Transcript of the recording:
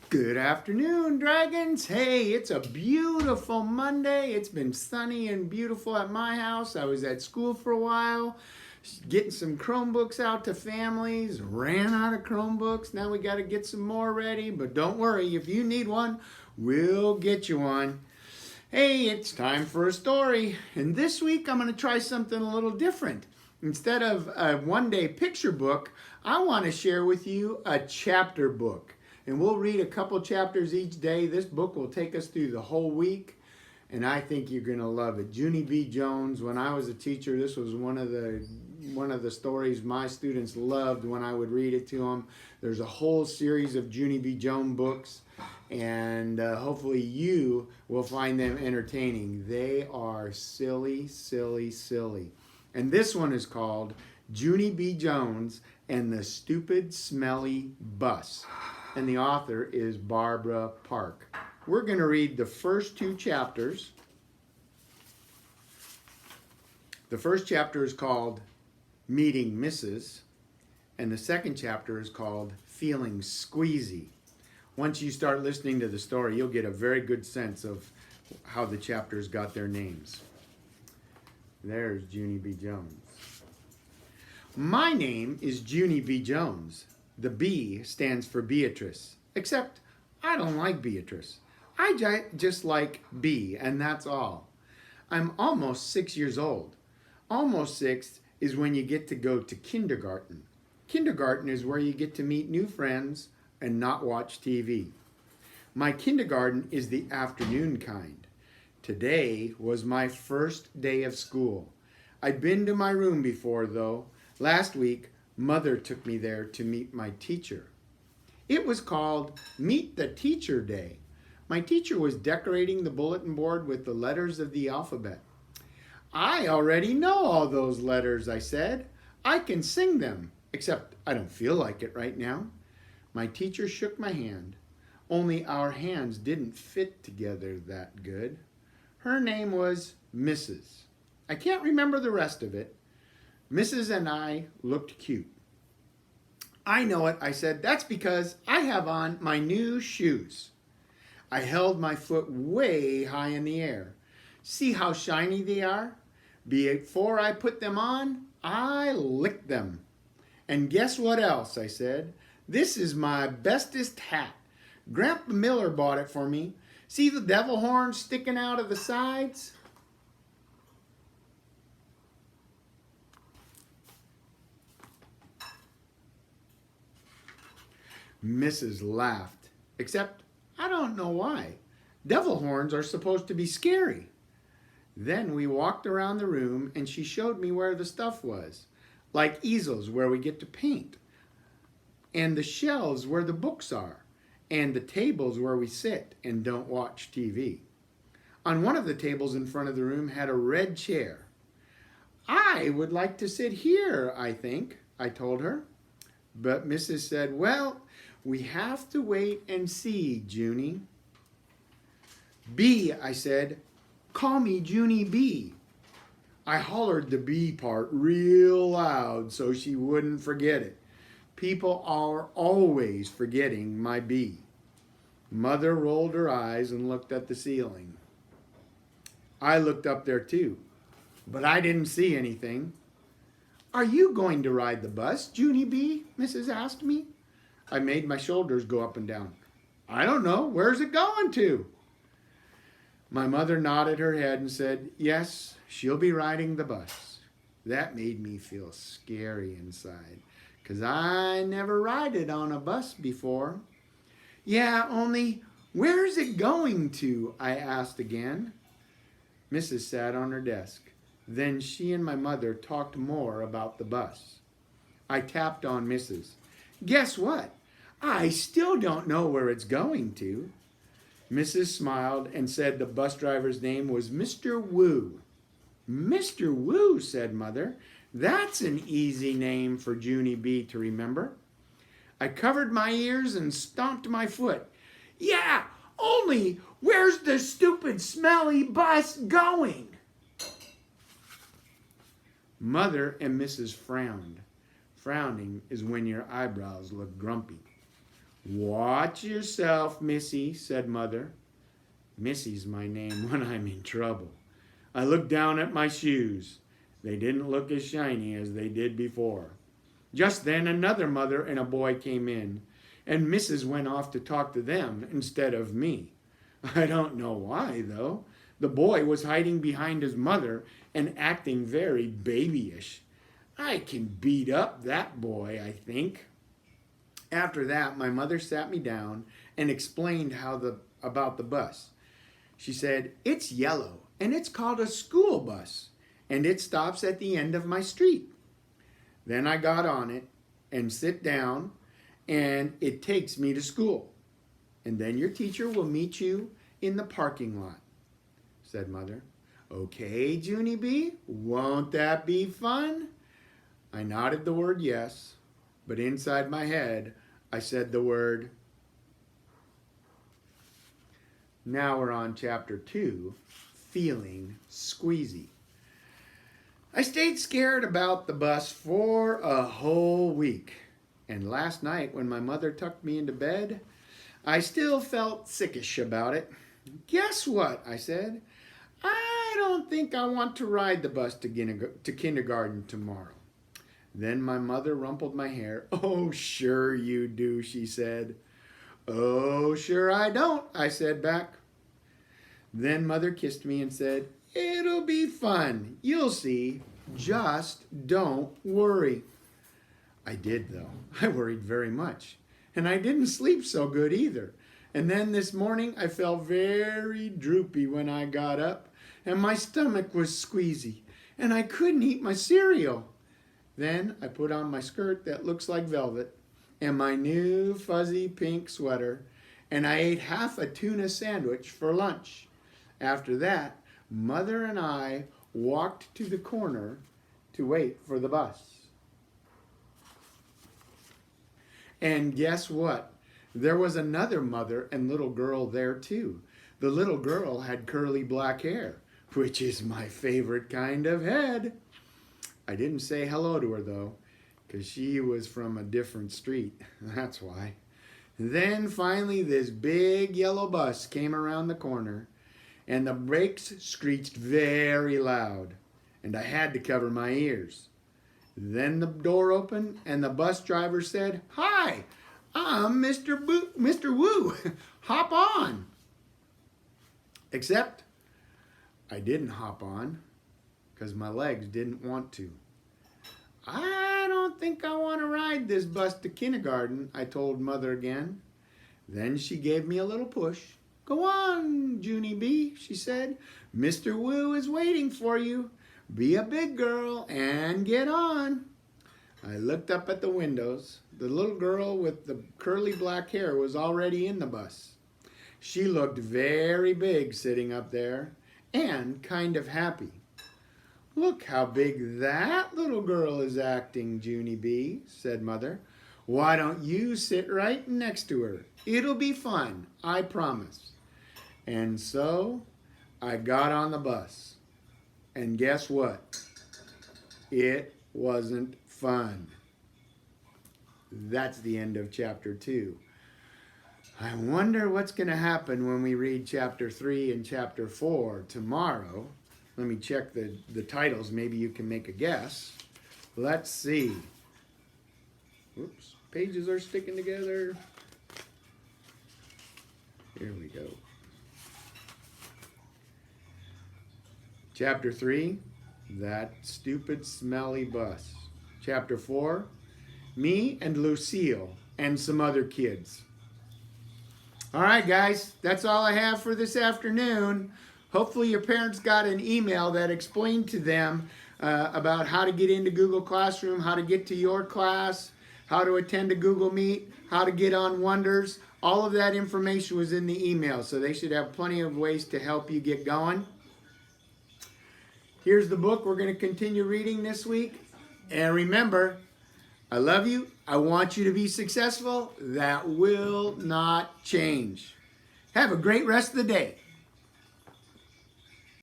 Good afternoon, dragons. Hey, it's a beautiful Monday. It's been sunny and beautiful at my house. I was at school for a while, getting some Chromebooks out to families. Ran out of Chromebooks. Now we got to get some more ready. But don't worry, if you need one, we'll get you one. Hey, it's time for a story. And this week I'm going to try something a little different. Instead of a one-day picture book, I want to share with you a chapter book. And we'll read a couple chapters each day. This book will take us through the whole week, and I think you're going to love it. Junie B. Jones, when I was a teacher, this was one of the stories my students loved when I would read it to them. There's a whole series of Junie B. Jones books, and hopefully you will find them entertaining. They are silly, silly, silly. And this one is called Junie B. Jones and the Stupid Smelly Bus. And the author is Barbara Park. We're going to read the first two chapters. The first chapter is called Meeting Mrs. And the second chapter is called Feeling Squeezy. Once you start listening to the story, you'll get a very good sense of how the chapters got their names. There's Junie B. Jones. My name is Junie B. Jones. The B stands for Beatrice, except I don't like Beatrice. I just like B, and that's all. I'm almost 6 years old. Almost 6 is when you get to go to kindergarten. Kindergarten is where you get to meet new friends and not watch TV. My kindergarten is the afternoon kind. Today was my first day of school. I'd been to my room before, though. Last week, Mother took me there to meet my teacher. It was called Meet the Teacher Day. My teacher was decorating the bulletin board with the letters of the alphabet. I already know all those letters, I said. I can sing them, except I don't feel like it right now. My teacher shook my hand, only our hands didn't fit together that good. Her name was Mrs. I can't remember the rest of it. Mrs. and I looked cute. I know it, I said. That's because I have on my new shoes. I held my foot way high in the air. See how shiny they are? Before I put them on, I licked them. And guess what else, I said. This is my bestest hat. Grandpa Miller bought it for me. See the devil horns sticking out of the sides? Mrs. laughed, except I don't know why. Devil horns are supposed to be scary. Then we walked around the room and she showed me where the stuff was, like easels where we get to paint, and the shelves where the books are, and the tables where we sit and don't watch TV. On one of the tables in front of the room had a red chair. I would like to sit here, I think, I told her. But Mrs. said, well, we have to wait and see, Junie. B, I said, call me Junie B. I hollered the B part real loud so she wouldn't forget it. People are always forgetting my B. Mother rolled her eyes and looked at the ceiling. I looked up there too, but I didn't see anything. Are you going to ride the bus, Junie B? Mrs. asked me. I made my shoulders go up and down. I don't know. Where's it going to? My mother nodded her head and said, yes, she'll be riding the bus. That made me feel scary inside, 'cause I never rided on a bus before. Yeah, only where's it going to? I asked again. Mrs. sat on her desk. Then she and my mother talked more about the bus. I tapped on Mrs. Guess what? I still don't know where it's going to. Mrs. smiled and said the bus driver's name was Mr. Wu. Mr. Wu, said Mother. That's an easy name for Junie B to remember. I covered my ears and stomped my foot. Yeah, only where's the stupid smelly bus going? Mother and Mrs. frowned. Frowning is when your eyebrows look grumpy. "Watch yourself, Missy," said Mother. Missy's my name when I'm in trouble. I looked down at my shoes. They didn't look as shiny as they did before. Just then another mother and a boy came in, and Mrs. went off to talk to them instead of me. I don't know why, though. The boy was hiding behind his mother and acting very babyish. I can beat up that boy, I think. After that, my mother sat me down and explained about the bus. She said, "It's yellow, and it's called a school bus, and it stops at the end of my street." Then I got on it and sit down, and it takes me to school. And then your teacher will meet you in the parking lot, said Mother. "Okay, Junie B, won't that be fun?" I nodded the word yes, but inside my head, I said the word. Now we're on chapter 2, Feeling Squeezy. I stayed scared about the bus for a whole week. And last night when my mother tucked me into bed, I still felt sickish about it. "Guess what?" I said. "I don't think I want to ride the bus to kindergarten tomorrow." Then my mother rumpled my hair. "Oh, sure you do," she said. "Oh, sure I don't," I said back. Then Mother kissed me and said, "It'll be fun. You'll see. Just don't worry." I did, though. I worried very much. And I didn't sleep so good either. And then this morning I felt very droopy when I got up, and my stomach was squeezy, and I couldn't eat my cereal. Then I put on my skirt that looks like velvet, and my new fuzzy pink sweater, and I ate half a tuna sandwich for lunch. After that, Mother and I walked to the corner to wait for the bus. And guess what? There was another mother and little girl there too. The little girl had curly black hair, which is my favorite kind of head. I didn't say hello to her though, because she was from a different street. That's why. Then finally this big yellow bus came around the corner, and the brakes screeched very loud, and I had to cover my ears. Then the door opened, and the bus driver said, "Hi, I'm Mr. Woo. Hop on." Except I didn't hop on, because my legs didn't want to. "I don't think I want to ride this bus to kindergarten," I told Mother again. Then she gave me a little push. "Go on, Junie B," she said. "Mr. Woo is waiting for you. Be a big girl and get on." I looked up at the windows. The little girl with the curly black hair was already in the bus. She looked very big sitting up there and kind of happy. "Look how big that little girl is acting, Junie B," said Mother. "Why don't you sit right next to her? It'll be fun, I promise." And so I got on the bus. And guess what? It wasn't fun. That's the end of chapter 2. I wonder what's going to happen when we read chapter 3 and chapter 4 tomorrow. Let me check the titles. Maybe you can make a guess. Let's see. Oops, pages are sticking together. Here we go. Chapter 3, That Stupid Smelly Bus. Chapter 4, Me and Lucille and some other kids. All right, guys, that's all I have for this afternoon. Hopefully your parents got an email that explained to them about how to get into Google Classroom, how to get to your class, how to attend a Google Meet, how to get on Wonders. All of that information was in the email, so they should have plenty of ways to help you get going. Here's the book we're going to continue reading this week. And remember, I love you. I want you to be successful. That will not change. Have a great rest of the day.